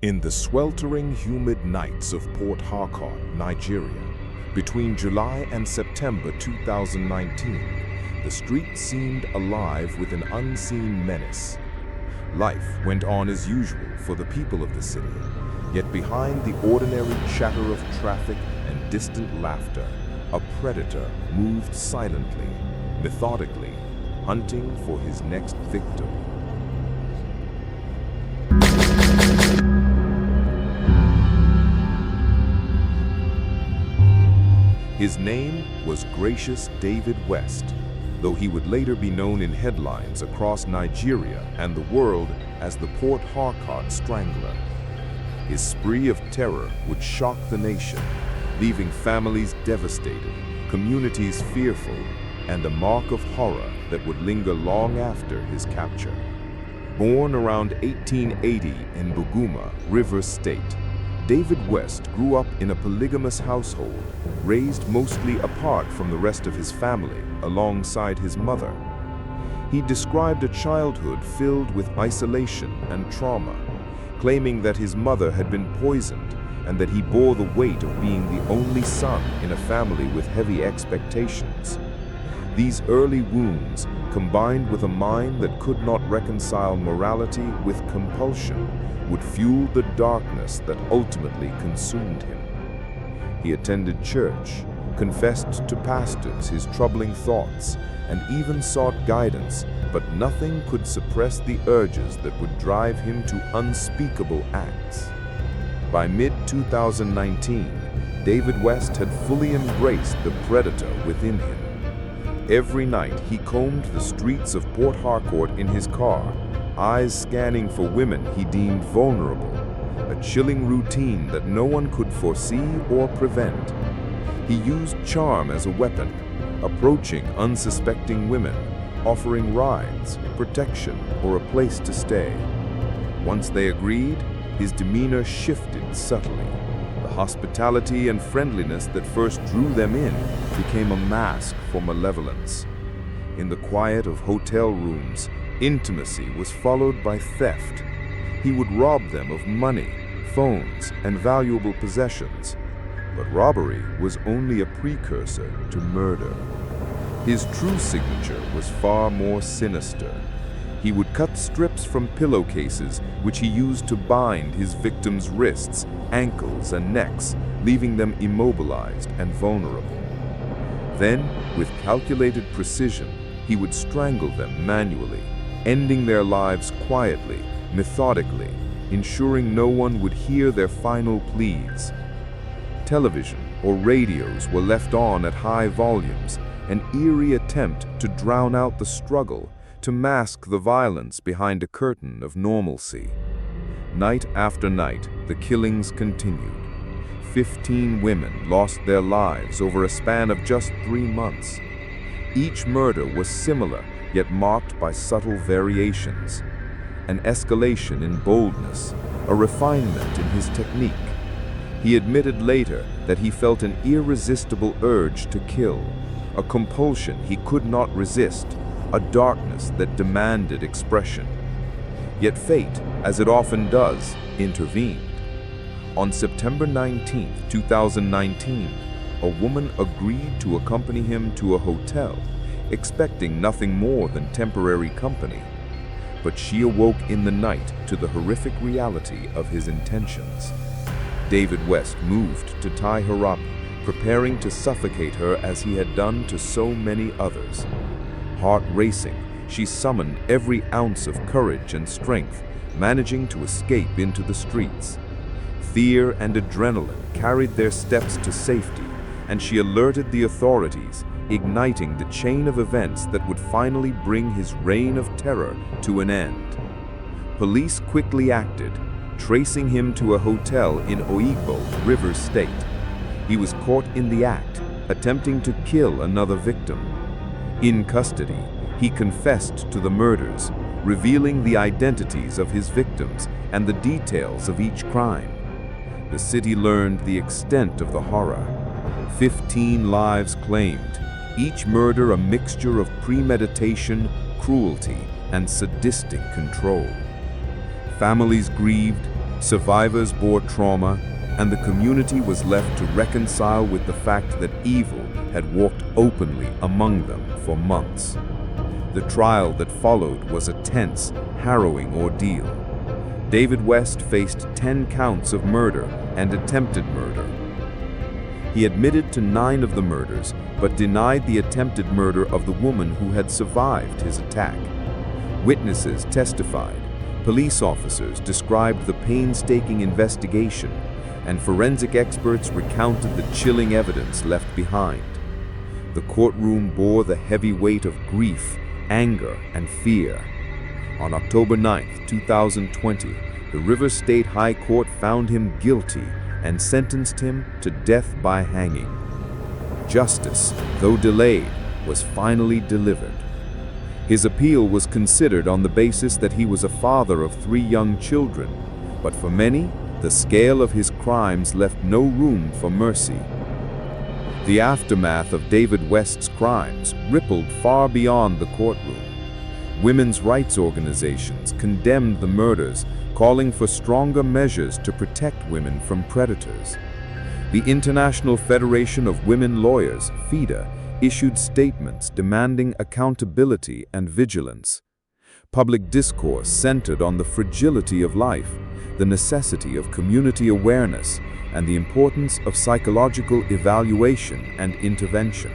In the sweltering, humid nights of Port Harcourt, Nigeria, between July and September 2019, the streets seemed alive with an unseen menace. Life went on as usual for the people of the city, yet behind the ordinary chatter of traffic and distant laughter, a predator moved silently, methodically, hunting for his next victim. His name was Gracious David West, though he would later be known in headlines across Nigeria and the world as the Port Harcourt Strangler. His spree of terror would shock the nation, leaving families devastated, communities fearful, and a mark of horror that would linger long after his capture. Born around 1880 in Buguma, Rivers State, David West grew up in a polygamous household, raised mostly apart from the rest of his family, alongside his mother. He described a childhood filled with isolation and trauma, claiming that his mother had been poisoned and that he bore the weight of being the only son in a family with heavy expectations. These early wounds, combined with a mind that could not reconcile morality with compulsion, would fuel the darkness that ultimately consumed him. He attended church, confessed to pastors his troubling thoughts, and even sought guidance, but nothing could suppress the urges that would drive him to unspeakable acts. By mid-2019, David West had fully embraced the predator within him. Every night he combed the streets of Port Harcourt in his car, eyes scanning for women he deemed vulnerable, a chilling routine that no one could foresee or prevent. He used charm as a weapon, approaching unsuspecting women, offering rides, protection, or a place to stay. Once they agreed, his demeanor shifted subtly. The hospitality and friendliness that first drew them in became a mask for malevolence. In the quiet of hotel rooms, intimacy was followed by theft. He would rob them of money, phones, and valuable possessions. But robbery was only a precursor to murder. His true signature was far more sinister. He would cut strips from pillowcases, which he used to bind his victims' wrists, ankles, and necks, leaving them immobilized and vulnerable. Then, with calculated precision, he would strangle them manually, ending their lives quietly, methodically, ensuring no one would hear their final pleas. Television or radios were left on at high volumes, an eerie attempt to drown out the struggle, to mask the violence behind a curtain of normalcy. Night after night, the killings continued. 15 women lost their lives over a span of just 3 months. Each murder was similar, yet marked by subtle variations. An escalation in boldness, a refinement in his technique. He admitted later that he felt an irresistible urge to kill, a compulsion he could not resist, a darkness that demanded expression. Yet fate, as it often does, intervened. On September 19, 2019, a woman agreed to accompany him to a hotel, expecting nothing more than temporary company. But she awoke in the night to the horrific reality of his intentions. David West moved to tie her up, preparing to suffocate her as he had done to so many others. Heart racing, she summoned every ounce of courage and strength, managing to escape into the streets. Fear and adrenaline carried their steps to safety, and she alerted the authorities, igniting the chain of events that would finally bring his reign of terror to an end. Police quickly acted, tracing him to a hotel in Oigbo, Rivers State. He was caught in the act, attempting to kill another victim. In custody, he confessed to the murders, revealing the identities of his victims and the details of each crime. The city learned the extent of the horror. 15 lives claimed, each murder a mixture of premeditation, cruelty, and sadistic control. Families grieved, Survivors bore trauma, and the community was left to reconcile with the fact that evil had walked openly among them for months. The trial that followed was a tense, harrowing ordeal. David West faced 10 counts of murder and attempted murder. He admitted to 9 of the murders, but denied the attempted murder of the woman who had survived his attack. Witnesses testified, police officers described the painstaking investigation, and forensic experts recounted the chilling evidence left behind. The courtroom bore the heavy weight of grief, anger, and fear. On October 9, 2020, the River State High Court found him guilty and sentenced him to death by hanging. Justice, though delayed, was finally delivered. His appeal was considered on the basis that he was a father of 3 young children, but for many, the scale of his crimes left no room for mercy. The aftermath of David West's crimes rippled far beyond the courtroom. Women's rights organizations condemned the murders, calling for stronger measures to protect women from predators. The International Federation of Women Lawyers, FIDA, issued statements demanding accountability and vigilance. Public discourse centered on the fragility of life, the necessity of community awareness, and the importance of psychological evaluation and intervention.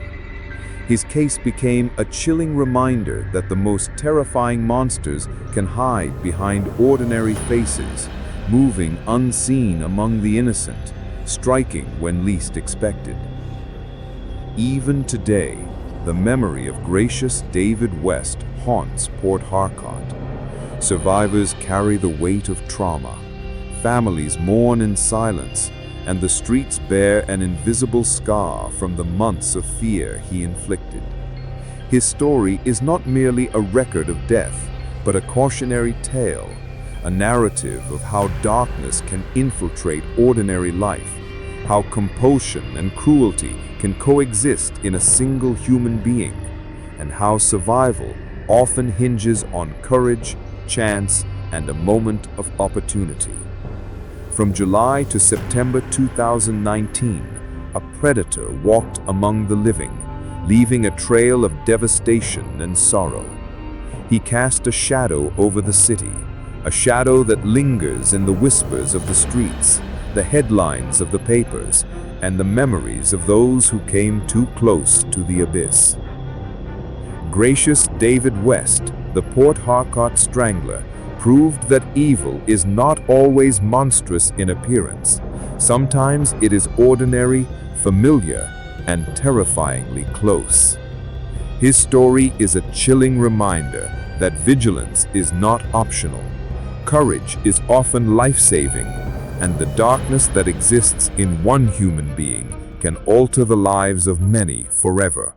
His case became a chilling reminder that the most terrifying monsters can hide behind ordinary faces, moving unseen among the innocent, striking when least expected. Even today, the memory of gracious David West haunts Port Harcourt. Survivors carry the weight of trauma. Families mourn in silence, and the streets bear an invisible scar from the months of fear he inflicted. His story is not merely a record of death, but a cautionary tale, a narrative of how darkness can infiltrate ordinary life, how compulsion and cruelty can coexist in a single human being, and how survival often hinges on courage, chance, and a moment of opportunity. From July to September 2019, a predator walked among the living, leaving a trail of devastation and sorrow. He cast a shadow over the city, a shadow that lingers in the whispers of the streets, the headlines of the papers, and the memories of those who came too close to the abyss. Gracious David West, the Port Harcourt Strangler, proved that evil is not always monstrous in appearance. Sometimes it is ordinary, familiar, and terrifyingly close. His story is a chilling reminder that vigilance is not optional. Courage is often life-saving, and the darkness that exists in one human being can alter the lives of many forever.